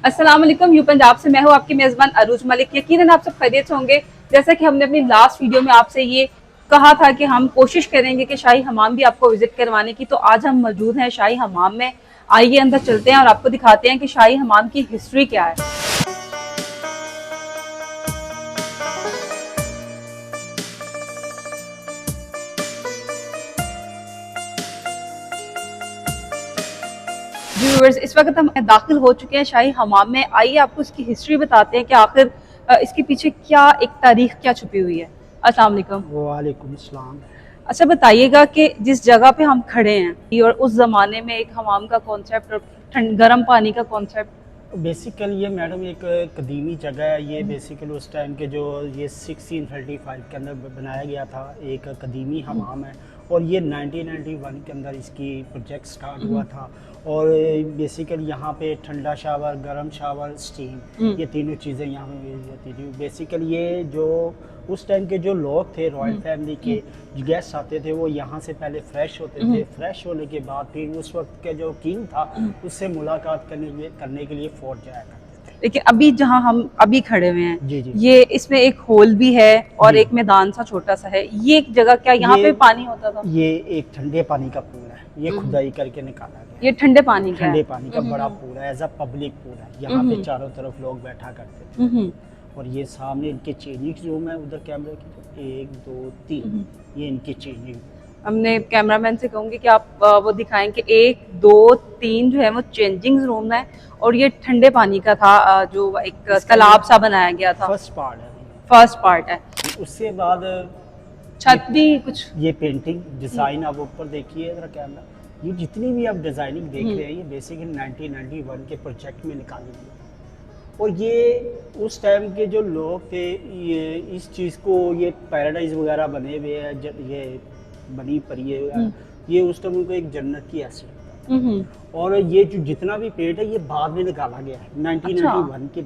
अस्सलाम वालेकुम, यू पंजाब से मैं हूँ आपकी मेज़बान अरूज मलिक। यकीनन आप सब खैरियत से होंगे। जैसा कि हमने अपनी लास्ट वीडियो में आपसे ये कहा था कि हम कोशिश करेंगे कि शाही हमाम भी आपको विजिट करवाने की, तो आज हम मौजूद हैं शाही हमाम में। आइए अंदर चलते हैं और आपको दिखाते हैं कि शाही हमाम की हिस्ट्री क्या है। जी व्यूअर्स, इस वक्त हम दाखिल हो चुके हैं शाही हमाम में। आइए आपको इसकी हिस्ट्री बताते हैं कि आखिर इसके पीछे क्या एक तारीख क्या छुपी हुई है। अस्सलाम वालेकुम। वालेकुम अस्सलाम। अच्छा बताइएगा कि जिस जगह पे हम खड़े हैं और उस जमाने में एक हमाम का कॉन्सेप्ट और गर्म पानी का कॉन्सेप्ट। बेसिकली ये मैडम एक कदीमी जगह है। ये बेसिकली उस टाइम के जो ये 1635 के अंदर बनाया गया था, एक कदीमी हमाम है। और ये 1991 के अंदर इसकी प्रोजेक्ट स्टार्ट हुआ था। और बेसिकली यहाँ पे ठंडा शावर, गर्म शावर, स्टीम, ये तीनों चीज़ें यहाँ पे मिल जाती थी। बेसिकली ये जो उस टाइम के जो लोग थे रॉयल फैमिली के, जो गेस्ट आते थे, वो यहाँ से पहले फ्रेश होते थे। फ्रेश होने के बाद फिर उस वक्त के जो किंग था उससे मुलाकात करने के लिए फोर्ट जाया करते थे। लेकिन अभी जहाँ हम अभी खड़े हुए हैं, जी जी ये इसमें एक होल भी है और जी। एक मैदान सा छोटा सा है। ये एक जगह क्या यहाँ पे पानी होता था? ये एक ठंडे पानी का पूल है। ये खुदाई करके निकाला गया। ये ठंडे पानी का ठंडे है। पानी का बड़ा पूल है, एज अ पब्लिक पूल है। यहाँ पे चारों तरफ लोग बैठा करते थे। और ये सामने इनके चेंजिंग रूम है, उधर कैमरे की 1 2 3, ये इनके चेंजिंग। हमने कैमरामैन से कहूंगी कि आप वो दिखाएं कि 1 2 3 जो है वो चेंजिंग रूम है और ये ठंडे पानी का था, जो एक तालाब सा बनाया गया था। फर्स्ट पार्ट है। फर्स्ट पार्ट है। उसके बाद छत भी कुछ ये पेंटिंग डिज़ाइन आप ऊपर देखिए ज़रा कैमरा। ये जितनी भी आप डिज़ाइनिंग देख रहे हैं, ये बेसिकली 1991 के प्रोजेक्ट में निकाली गई। और ये उस टाइम के जो लोग थे, ये इस चीज़ को, ये पैराडाइज वगैरह बने हुए हैं, ये बनी पड़ी है, ये उस टाइम उनको एक जन्नत की हैसियत। और ये जो जितना भी पेड़ है, ये बाद में निकाला गया है 1991 के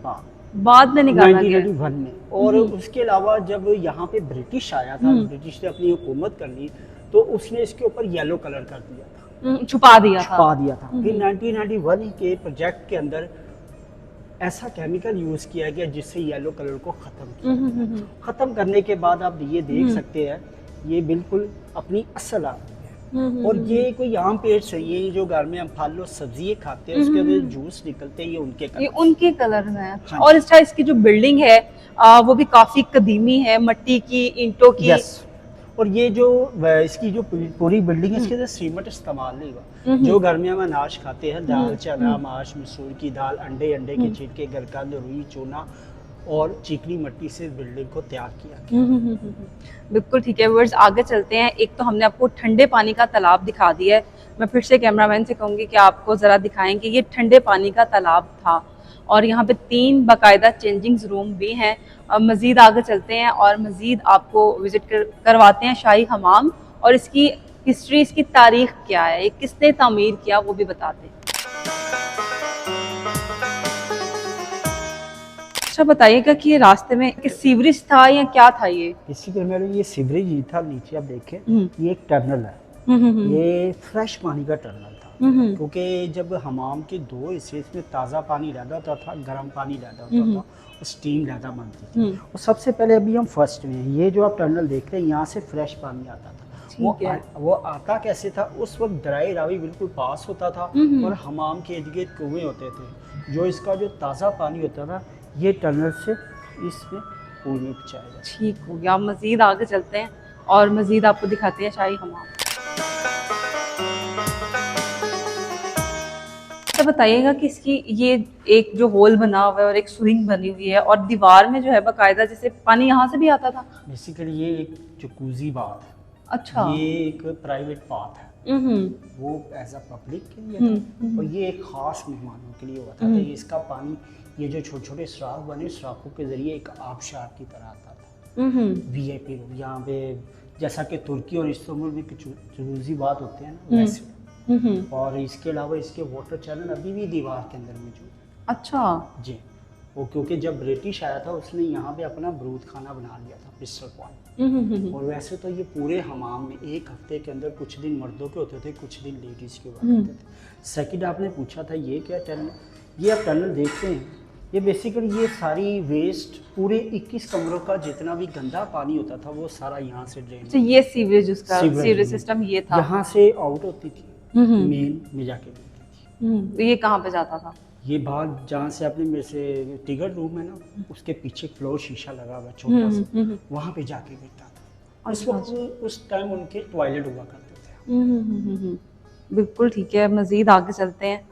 बाद में निकाला गया 1991 में। और उसके अलावा जब यहाँ पे ब्रिटिश आया था, ब्रिटिश ने अपनी हुकूमत कर ली, तो उसने इसके ऊपर येलो कलर कर दिया था, छुपा दिया था। फिर 1991 के प्रोजेक्ट के अंदर ऐसा केमिकल यूज किया गया जिससे येलो कलर को खत्म किया। खत्म करने के बाद आप ये देख सकते हैं, ये बिल्कुल अपनी असल आ गई है। और ये कोई आम पेड़ से, ये जो घर में हम फल और सब्जी खाते हैं, उसके अंदर जूस निकलते हैं, ये उनके कलर हैं। हाँ। और इस इसकी जो बिल्डिंग है वो भी काफी कदीमी है, मट्टी की, ईंटों की। यस। और ये जो इसकी जो पूरी बिल्डिंग है, इसके अंदर सीमेंट इस्तेमाल नहीं हुआ। जो घर में हम अनाज खाते हैं, दाल, चना, माश, मसूर की दाल, अंडे के छिलके, गरकंद, रुई, चूना और चिकनी मट्टी से बिल्डिंग को तैयार किया गया। बिल्कुल ठीक है व्यूअर्स, आगे चलते हैं। एक तो हमने आपको ठंडे पानी का तालाब दिखा दिया है। मैं फिर से कैमरामैन से कहूंगी कि आपको जरा दिखाएं कि ये ठंडे पानी का तालाब था और यहाँ पे 3 बाकायदा चेंजिंग रूम भी हैं। मज़ीद आगे चलते हैं और मज़ीद आपको विजिट करवाते हैं शाही हमाम, और इसकी हिस्ट्री, इसकी तारीख क्या है, ये किसने तामीर किया, वो भी बताते हैं। अच्छा बताइएगा कि ये रास्ते में कि सीवरेज था या क्या था ये? इसी के मेरे ये सीवरेज ही था। नीचे आप देखें, ये एक टनल है। ये फ्रेश पानी का टनल था, क्योंकि जब हमाम के 2 हिस्से, इसमें ताज़ा पानी रहता था, गर्म पानी रहता था, और स्टीम ज़्यादा बनती थी। और सबसे पहले अभी हम फर्स्ट में हैं। ये जो आप टनल देख रहे हैं, यहाँ से फ्रेश पानी आता था। वो आता कैसे था? उस वक्त दरिया रावी बिल्कुल पास होता था और हमाम के इर्द गिर्द कुएँ होते थे। जो इसका जो ताज़ा पानी होता था, ये टनल से इसमें पूल में पहुँचाया जाता। ठीक हो गया। मज़ीद आगे चलते हैं और मज़ीद आपको दिखाते हैं शाही हमाम। तो बताइएगा कि इसकी ये एक जो होल बना हुआ है और एक स्विंग बनी हुई है और दीवार में जो है बाकायदा जैसे पानी यहाँ से भी आता था। बेसिकली ये एक जकूजी बाथ है। अच्छा। ये एक प्राइवेट बाथ है, वो एज अ पब्लिक के लिए था। और ये एक खास मेहमानों के लिए हुआ था। तो इसका पानी, ये जो छोटे छोटे सुराख बने, सुराखों के जरिए एक आबशार की तरह आता था। VIP लोग यहाँ पे, जैसा कि तुर्की और इस्तांबुल में जकूजी बात होते हैं ना, वैसे। और इसके अलावा इसके वाटर चैनल अभी भी दीवार के अंदर मौजूद है। अच्छा जी। वो क्योंकि जब ब्रिटिश आया था, उसने यहाँ पे अपना बरूद खाना बना लिया था, पिस्टल पॉइंट। और वैसे तो ये पूरे हमाम में एक हफ्ते के अंदर कुछ दिन मर्दों के होते थे, कुछ दिन लेडीज़ के हुआ करते थे। सेकंड आपने पूछा था ये क्या टर्न, ये आप टनल देखते हैं, ये बेसिकली ये सारी वेस्ट पूरे 21 कमरों का जितना भी गंदा पानी होता था वो सारा यहाँ से ड्रेन, अच्छा ये सीवरेज, उसका सीवरेज सिस्टम ये था, यहाँ से आउट होती थी, मेन में जाके मिलती थी। तो ये कहाँ पे जाता था? ये बाहर जहाँ से आपने मेरे से टिकट रूम है ना, उसके पीछे फ्लोर शीशा लगा हुआ छोटा सा, वहाँ पे जाके गिरता था। उस वक्त उस टाइम उनके टॉयलेट हुआ करते थे। बिल्कुल ठीक है, मजीद आगे चलते हैं।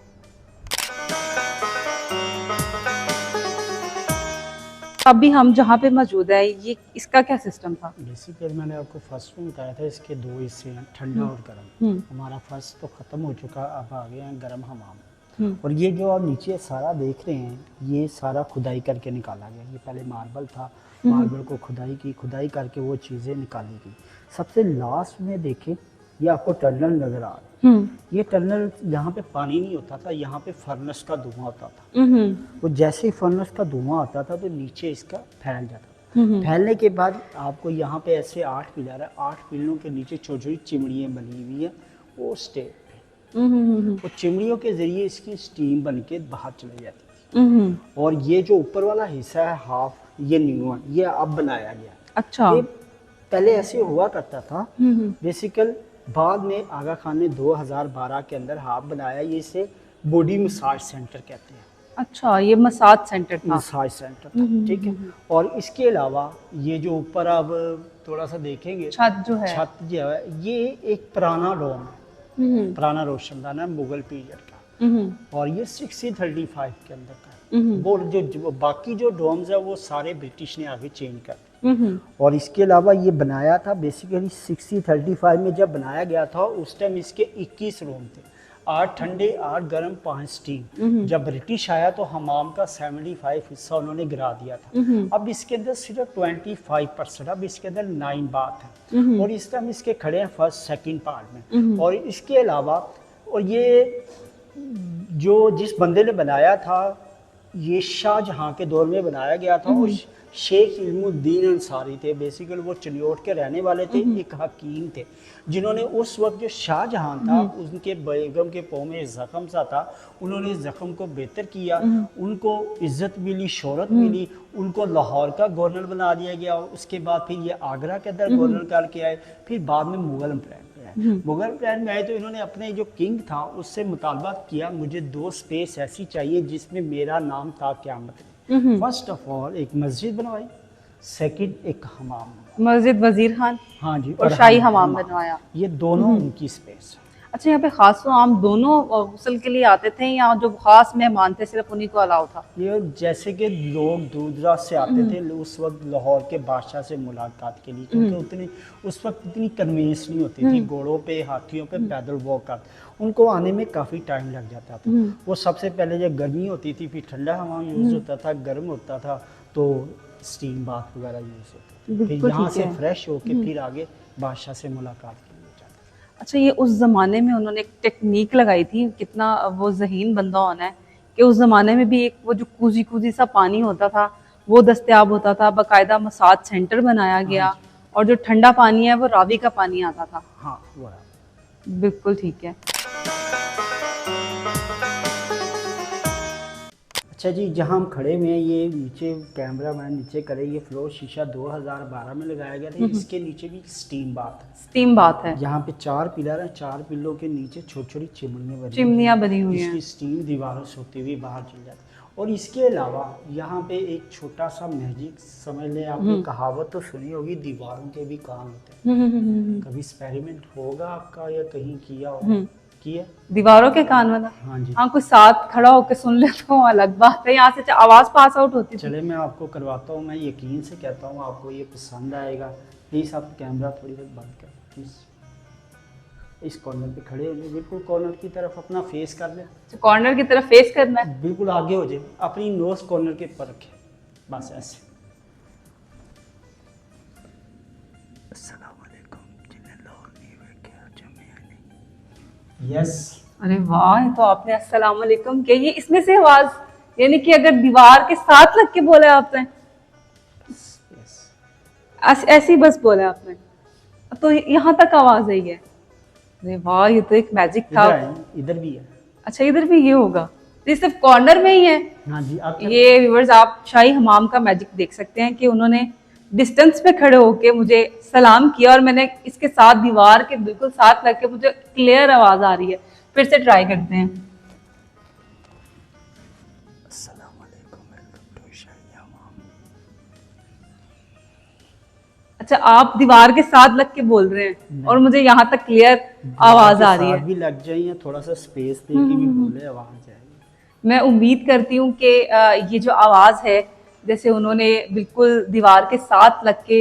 अभी हम जहाँ पे मौजूद है, ये इसका क्या सिस्टम था? बेसिकली मैंने आपको फर्स्ट में बताया था, इसके दो हिस्से हैं, ठंडा और गर्म। हमारा फर्स्ट तो ख़त्म हो चुका, अब आ गए हैं गर्म हमाम। और ये जो आप नीचे सारा देख रहे हैं, ये सारा खुदाई करके निकाला गया। ये पहले मार्बल था, मार्बल को खुदाई करके वो चीज़ें निकाली गई। सबसे लास्ट में देखें, ये आपको टनल नज़र आ रहा है। ये टनल, यहाँ पे पानी नहीं होता था, यहाँ पे फर्नेस का धुआं होता था। वो जैसे ही फर्नेस का धुआं आता था तो नीचे इसका फैल जाता था। फैलने के बाद आपको यहाँ पे ऐसे 8 पिलर है, 8 पिलरों के नीचे छोटी छोटी चिमड़ियाँ बनी हुई हैं, वो स्टेप पे। वो चिमड़ियों के जरिए इसकी स्टीम बन के बाहर चली जाती थी। और ये जो ऊपर वाला हिस्सा है हाफ, ये न्यू है, ये अब बनाया गया। अच्छा, ये पहले ऐसे हुआ करता था। बेसिकल बाद में आगा खान ने 2012 के अंदर हाफ बनाया, ये इसे बॉडी मसाज सेंटर कहते हैं। अच्छा, ये मसाज सेंटर था। मसाज सेंटर था, ठीक है। और इसके अलावा ये जो ऊपर आप थोड़ा सा देखेंगे, छत जो है, छत जो है, ये एक पुराना डोम है, पुराना रोशनदान है मुगल पीरियड का। और ये 1635 के अंदर का है। वो जो बाकी जो डोम्स है वो सारे ब्रिटिश ने आगे चेंज कर दिए। और इसके अलावा ये बनाया था बेसिकली 1635 में जब बनाया गया था, उस टाइम इसके 21 रूम थे, 8 ठंडे 8 गर्म 5 स्टीम। जब ब्रिटिश आया तो हमाम का 75 हिस्सा उन्होंने गिरा दिया था। अब इसके अंदर सिर्फ 25%, अब इसके अंदर 9 बाथ है। और इस टाइम इसके खड़े हैं फर्स्ट सेकंड पार्ट में। और इसके अलावा, और ये जो जिस बंदे ने बनाया था, ये शाहजहां के दौर में बनाया गया था। और शेख इल्मुद्दीन अंसारी थे, बेसिकली वो चिलियोट के रहने वाले थे, एक हकीम थे, जिन्होंने उस वक्त जो शाहजहां था उनके बेगम के पाँव में जख्म सा था, उन्होंने इस जख्म को बेहतर किया, उनको इज्जत मिली, शोहरत मिली, उनको लाहौर का गवर्नर बना दिया गया। उसके बाद फिर ये आगरा के अंदर गवर्नर करके आए, फिर बाद में मुगल एम्पायर में आए। मुगल एम्पायर में आए तो इन्होंने अपने जो किंग था उससे मुतालबा किया, मुझे 2 स्पेस ऐसी चाहिए जिसमें मेरा नाम था क़यामत। फर्स्ट ऑफ ऑल एक मस्जिद बनवाई, सेकंड एक हमाम, मस्जिद वजीर खान, हाँ जी, और शाही हमाम बनवाया। ये दोनों उनकी स्पेस। अच्छा, यहाँ पे खास तो आम दोनों गुस्ल के लिए आते थे, या जो खास मेहमान थे सिर्फ उन्हीं को अलाउ था? ये जैसे कि लोग दूर दराज से आते थे उस वक्त लाहौर के बादशाह से मुलाकात के लिए, क्योंकि उतनी उस वक्त इतनी कन्वेंस नहीं होती थी, घोड़ों पे, हाथियों पे पैदल वॉक कर, उनको आने में काफ़ी टाइम लग जाता था। वो सबसे पहले जब गर्मी होती थी फिर ठंडा हवा यूज़ होता था, गर्म होता था तो स्टीम बाथ वगैरह यूज़ होता था। फिर यहाँ से फ्रेश होके फिर आगे बादशाह से मुलाकात के लिए जाते। अच्छा, ये उस ज़माने में उन्होंने एक टेक्निक लगाई थी, कितना वो ज़हीन बंदा होना है कि उस ज़माने में भी एक वो जो कूजी सा पानी होता था वो दस्तयाब होता था, बाकायदा मसाज सेंटर बनाया गया, और जो ठंडा पानी है वो रावी का पानी आता था। हाँ, वो बिल्कुल ठीक है। अच्छा जी, जहाँ हम खड़े हुए हैं, ये नीचे कैमरा मैन नीचे करे, ये फ्लोर शीशा 2012 में लगाया गया था। इसके नीचे भी स्टीम बाथ है, स्टीम बात है। यहाँ पे 4 पिलर हैं, 4 पिलरों के नीचे छोटी छोटी चिमनियाँ बनी हुई हैं, इसकी स्टीम दीवारों से होती हुई बाहर चल जाती है। और इसके अलावा यहाँ पे एक छोटा सा मैजिक, समझ लें, आपने कहावत तो सुनी होगी, दीवारों के भी कान होते हैं। कभी एक्सपेरिमेंट होगा आपका या कहीं किया होगा? किया? दीवारों के कान वाला? हाँ जी। हाँ, कोई साथ खड़ा होकर सुन ले तो अलग बात है, यहाँ से आवाज पास आउट होती। चले मैं आपको करवाता हूँ, मैं यकीन से कहता हूँ आपको ये पसंद आएगा। प्लीज़ आप कैमरा थोड़ी देर बंद करें प्लीज़। इस कॉर्नर पे खड़े हो जाए, बिल्कुल कॉर्नर की तरफ अपना फेस कर लें। कॉर्नर की तरफ फेस करना है, बिल्कुल आगे हो जाए, अपनी नोज कॉर्नर के ऊपर रखें, बस ऐसे। यस। अरे वाह, तो आपने अस्सलाम वालेकुम कही, ये इसमें से आवाज, यानी कि अगर दीवार के साथ लग के बोला आपने? ऐसी बस बोला आपने तो यहाँ तक आवाज आई है? अरे वाह, ये तो एक मैजिक था। इधर भी है। अच्छा, इधर भी ये होगा? ये सिर्फ कॉर्नर में ही है। हाँ जी, आप ये व्यूअर्स आप शाही हमाम का मैजिक देख सकते हैं कि उन्होंने डिस्टेंस पे खड़े होके मुझे सलाम किया और मैंने इसके साथ दीवार के बिल्कुल साथ लग के मुझे क्लियर आवाज आ रही है। फिर से ट्राई करते हैं। अस्सलाम वालेकुम, वेलकम टू शाही हमाम। अच्छा, आप दीवार के साथ लग के बोल रहे हैं और मुझे यहाँ तक क्लियर आवाज आ रही है। भी लग जाइए, थोड़ा सा स्पेस दे के भी बोले, आवाज आएगी। मैं उम्मीद करती हूँ कि ये जो आवाज है, जैसे उन्होंने बिल्कुल दीवार के साथ लग के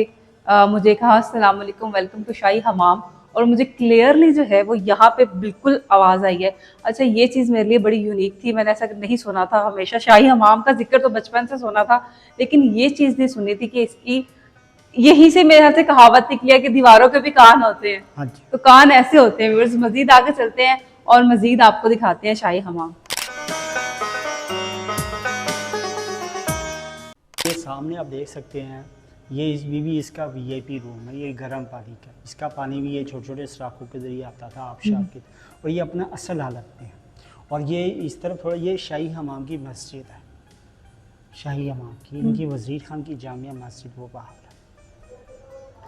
मुझे कहा अस्सलाम वालेकुम, वेलकम टू शाही हमाम, और मुझे क्लियरली जो है वो यहाँ पे बिल्कुल आवाज़ आई है। अच्छा, ये चीज़ मेरे लिए बड़ी यूनिक थी, मैंने ऐसा नहीं सुना था। हमेशा शाही हमाम का जिक्र तो बचपन से सुना था, लेकिन ये चीज़ नहीं सुनी थी कि इसकी यहीं से मेरे हाथ से कहावत निकली है कि दीवारों के भी कान होते हैं। हाँ जी। तो कान ऐसे होते हैं। व्यूअर्स, मजीद आगे चलते हैं और मजीद आपको दिखाते हैं शाही हमाम। ये सामने आप देख सकते हैं, ये भी इसका वीआईपी रूम है। ये गर्म पानी का, इसका पानी भी ये छोटे छोटे सुराखों के जरिए आता था आबशार के, और ये अपना असल हालत में है। और ये इस तरफ थोड़ा, ये शाही हमाम की मस्जिद है, शाही हमाम की, इनकी वजीर खान की जामिया मस्जिद वो बाहर है।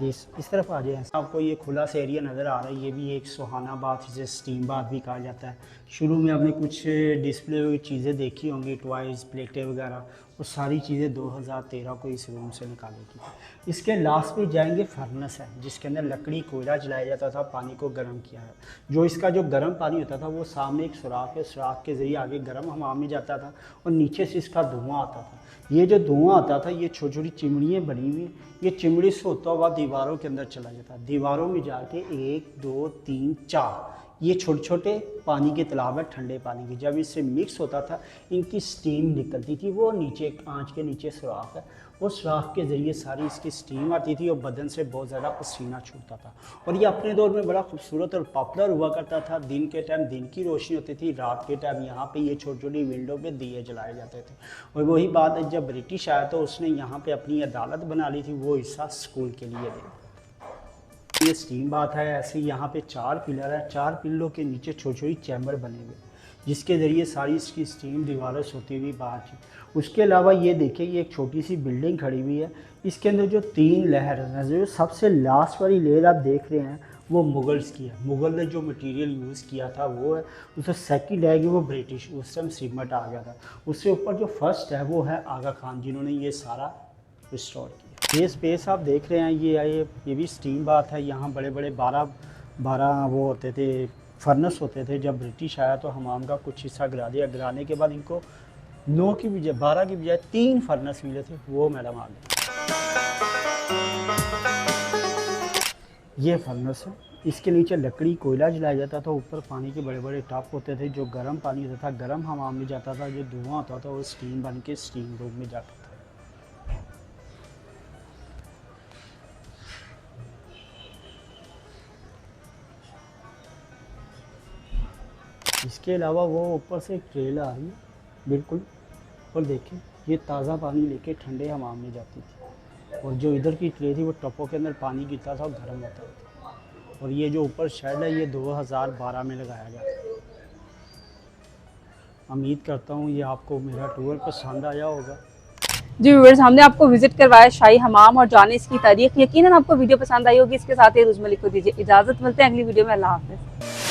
इस तरफ आ जाए, आपको ये खुला सा एरिया नज़र आ रहा है। ये भी एक सुहाना बाथ, जिसे स्टीम बाथ भी कहा जाता है। शुरू में आपने कुछ डिस्प्ले हुई चीज़ें देखी होंगी, टॉयज़, प्लेटें वगैरह, वो सारी चीज़ें 2013 को इस रूम से निकाली थी। इसके लास्ट पे जाएंगे, फर्नेस है जिसके अंदर लकड़ी कोयला जलाया जाता था, पानी को गर्म किया है। जो इसका जो गर्म पानी होता था वो सामने एक सुराख है, सुराख के ज़रिए आगे गर्म हमाम में जाता था और नीचे से इसका धुआं आता था। ये जो धुआं आता था, ये छोटी छोटी चिमड़ियाँ बनी हुई, ये चिमड़ी से होता हुआ दीवारों के अंदर चला जाता। दीवारों में जाके 1 2 3 4 ये छोटे छोटे पानी के तालाब है, ठंडे पानी के। जब इससे मिक्स होता था, इनकी स्टीम निकलती थी। वो नीचे आंच के नीचे सुराख है, वो सुराख के ज़रिए सारी इसकी स्टीम आती थी और बदन से बहुत ज़्यादा पसीना छूटता था। और ये अपने दौर में बड़ा खूबसूरत और पॉपुलर हुआ करता था। दिन के टाइम दिन की रोशनी होती थी, रात के टाइम यहाँ पे ये छोटी छोटी विंडो पे दिए जलाए जाते थे। और वही बात है, जब ब्रिटिश आया तो उसने यहाँ पे अपनी अदालत बना ली थी, वो हिस्सा स्कूल के लिए दे। ये स्टीम बात है। ऐसे यहाँ पे 4 पिलर है, 4 पिलरों के नीचे छोटी छोटी चैम्बर बने हुए, जिसके ज़रिए सारी इसकी स्टीम दीवारों से होती हुई बाहर थी। उसके अलावा ये देखिए, ये एक छोटी सी बिल्डिंग खड़ी हुई है। इसके अंदर जो 3 लेयर है, जो सबसे लास्ट वाली लेयर आप देख रहे हैं, वो मुगल्स की है। मुगल ने जो मटेरियल यूज़ किया था वो है। उससे सेकंड है कि वो ब्रिटिश, उस टाइम सीमेंट आ गया था। उससे ऊपर जो फर्स्ट है वो है आगा खान, जिन्होंने ये सारा रिस्टोर किया। ये स्पेस आप देख रहे हैं, ये भी स्टीम बाथ है। यहाँ बड़े बड़े 12 वो होते थे, फर्नेस होते थे। जब ब्रिटिश आया तो हमाम का कुछ हिस्सा गिरा दिया। गिराने के बाद इनको 9 की बजाय 12 की बजाय 3 फर्नेस मिले थे, वो मैडम आ गए। ये फर्नेस है, इसके नीचे लकड़ी कोयला जलाया जाता था। ऊपर पानी के बड़े बड़े टॉप होते थे। जो गर्म पानी होता था, गर्म हमाम में जाता था। जो धुआं होता था वो स्टीम बन के स्टीम रूम में जाता था। इसके अलावा वो ऊपर से एक ट्रेल आ रही है बिल्कुल, और देखिए ये ताज़ा पानी लेके ठंडे हमाम में जाती थी। और जो इधर की ट्रे थी वो टपों के अंदर पानी गिरता था और गर्म होता था। और ये जो ऊपर शेड है, ये 2012 में लगाया गया था। उम्मीद करता हूँ ये आपको मेरा टूर पसंद आया होगा। जी व्यूअर्स, हमने आपको विजिट करवाया शाही हमाम और जाने इसकी तारीख। यकीनन आपको वीडियो पसंद आई होगी। इसके साथ ही रोज़ मलिक को दीजिए इजाज़त। मिलते हैं अगली वीडियो में। अल्लाह हाफ़िज़।